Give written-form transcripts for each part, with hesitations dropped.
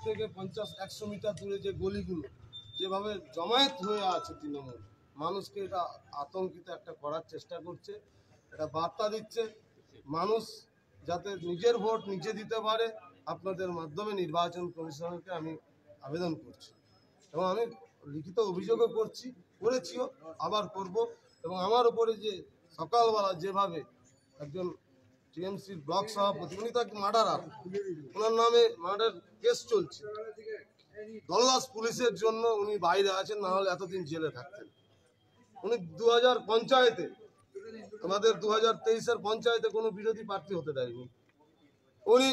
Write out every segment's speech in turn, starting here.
থেকে 50-100 মিটার দূরে যে গলিগুলো যেভাবে জমায়েত হয়ে আছে তৃণমূল, মানুষকে এটা আতঙ্কিত একটা করার চেষ্টা করছে। এটা বার্তা দিচ্ছে মানুষ যাতে নিজের ভোট নিজে দিতে পারে। আপনাদের মাধ্যমে নির্বাচন কমিশনকে আমি আবেদন করছি এবং আমি লিখিত অভিযোগও করেছিও, আবার করব। এবং আমার উপরে যে সকালবেলা যেভাবে একজন টিএমসির ব্লক সভাপতি, উনি তাকে মার্ডারার, ওনার নামে মার্ডার কেস চলছে, দলদাস পুলিশের জন্য উনি বাইরে আছেন, না হলে এতদিন জেলে থাকতেন। উনি 2000 পঞ্চায়েতে, আমাদের 2023-এর পঞ্চায়েতে কোনো বিরোধী প্রার্থী হতে দেয়নি। উনি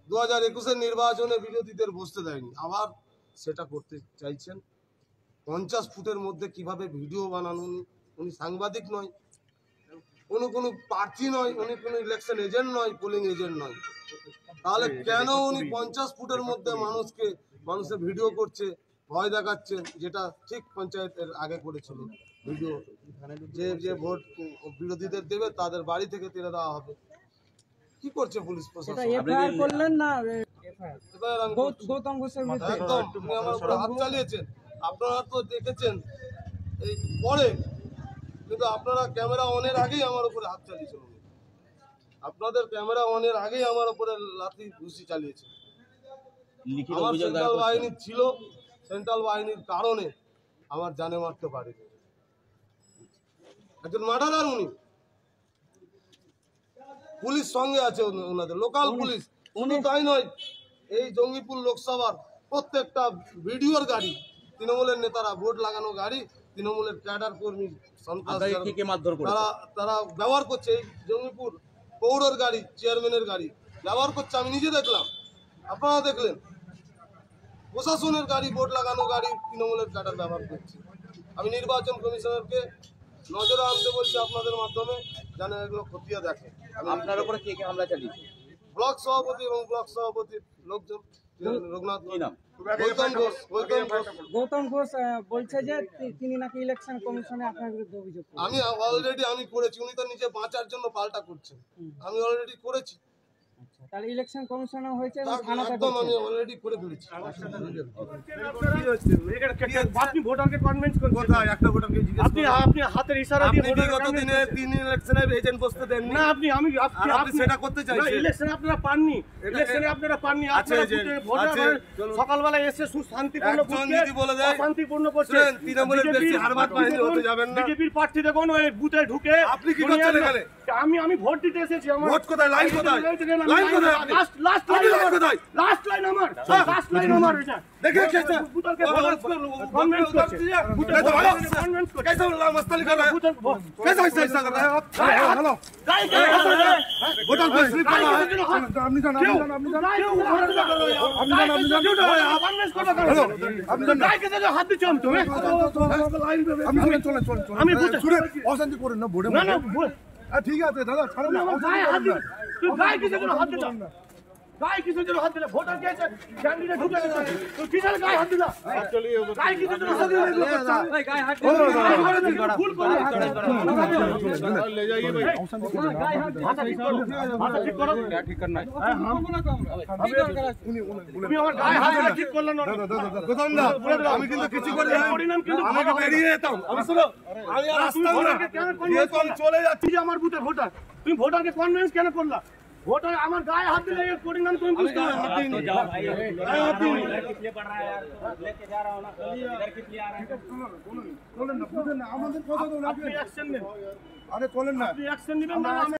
2021-এর নির্বাচনে বিরোধীদের বসতে দেয়নি, আবার সেটা করতে চাইছেন। 50 ফুটের মধ্যে কিভাবে ভিডিও বানানো, উনি সাংবাদিক নয়, কোনো প্রার্থী নয়, উনি কোনো ইলেকশন এজেন্ট নয়, পোলিং এজেন্ট নয়, তাহলে কেন উনি 50 ফুটের মধ্যে মানুষের ভিডিও করছে, ভয় দেখাচ্ছেন, যেটা ঠিক পঞ্চায়েতের আগে করেছিল ভিডিও, যে ভোট বিরোধীদের দেবে তাদের বাড়ি থেকে তেড়ে দেওয়া হবে। কি করছে পুলিশ প্রশাসন? গৌতম ঘোষের হাত চালিয়েছেন, আপনারা তো দেখেছেন এই পরে, কিন্তু আপনারা ক্যামেরা অনের আগেই আমার উপরে হাত চালিয়েছেন। আপনাদের ক্যামেরা অনের আগেই আমার উপরে লাঠি ঘুষি চালিয়েছে। আমার সেন্ট্রাল বাহিনী ছিল, সেন্ট্রাল বাহিনীর কারণে আমার জানে মারতে পারে। একজন মার্ডারার উনি, পুলিশ সঙ্গে আছে ওনাদের, লোকাল পুলিশ। উনি তাই নয়, এই জঙ্গিপুর লোকসভার প্রত্যেকটা ভিডিওর গাড়ি তৃণমূলের নেতারা, ভোট লাগানো গাড়ি, তৃণমূলের ক্যাডার কর্মী তারা ব্যবহার করছে। এই জঙ্গিপুর পৌরর গাড়ি, চেয়ারম্যানের গাড়ি ব্যবহার করছে, আমি নিজে দেখলাম, আপনারা দেখলেন। প্রশাসনের গাড়ি, ভোট লাগানো গাড়ি তৃণমূলের ক্যাডার ব্যবহার করছে। আমি নির্বাচন কমিশনারকে নজরে আনতে বলছি আপনাদের মাধ্যমে, যেন এগুলো খতিয়ে দেখে। আপনার উপরে কে কে হামলা চালিয়েছে? ব্লক সভাপতি এবং ব্লক সভাপতির লোকজন, রঘুনাথ গৌতম ঘোষ বলছে যে তিনি নাকি ইলেকশন কমিশনে আপনার বিরুদ্ধে অভিযোগ করেছেন। আমি করেছি, উনি তো নিজে বাঁচার জন্য পাল্টা করছেন, আমি অলরেডি করেছি। তাহলে ইলেকশন কমিশনে হয়েছে, একদম আমি অলরেডি করে ফেলেছি। আপনি ভোটারকে কনভিন্স করছেন কোথায়? একটা ভোটারকে জিজ্ঞেস করুন। আপনি হাতের ইশারা দিয়ে বিগত দিনে 3 ইলেকশনে এজেন্ট বসতে দেন না। আপনি সেটা করতে চাইছেন। ইলেকশনে আপনারা পাননি, ইলেকশনে আপনারা পাননি। ভোটার সকালবেলা এসে সুশান্তিপূর্ণ শান্তিপূর্ণ করছে। তৃণমূলের বেশি হারবাদ বাহিনী হতে যাবেন না। বিজেপির প্রার্থী দেখুন ওই বুথে ঢুকে। আপনি কি করছেন এখানে? আমি ভোট দিতে এসেছি। আমার ভোট কোথায়? লাইন কোথায়? লাইন কোথায়? লাস্ট লাইন আমার এটা দেখে কেসে বুতলকে কনভিন্স করছে। কনভিন্স করছে कैसे मस्तानी कर रहा है? कैसे ऐसा कर रहा है आप? हेलो होटल पे स्लिप कर रहा है। আপনি জান क्यों गाय के जो हाथ दियो हम तुम्हें चलो আমি শুনে অশান্তি করেন না ভোটে। না ঠিক আছে দাদা, ছাড়ো না। তুই গায় কিসের জন্য হাত দিলা? गाय किसी जगह हाथ दिला? वोटर के कैंडिडेट ढुके तो किसने गाय हाथ दिला? गाय किसी जगह हाथ दिला? भाई गाय हाथ फुल कर ले जाइए भाई। गाय हाथ ठीक करो, ठीक करो। क्या ठीक करना है? हम তুমি আমার গায় হাত ঠিক করলেন না কোথাও না। আমি কিন্তু কিছু করি না, পরিণাম কিন্তু আমাকে বেরিয়ে যেতাম। আমি শুনো, আমি রাস্তা দিয়ে তো চলে যাচ্ছি। যে আমার বুথে ভোটার, তুমি ভোটারকে কনভিন্স কেন করলা? वोटर हमारे गाय हाथ दिले एक परिणाम तुम पूछते हो। हाथ नहीं जाओ भाई, हाथ नहीं कितने पड़ रहा है यार, लेके जा रहा हूं ना इधर कितने आ रहा है। बोलो ना আমাদের কথা তো আপনি অ্যাকশন নেন। আরে চলেন না, আপনি অ্যাকশন নেবেন না।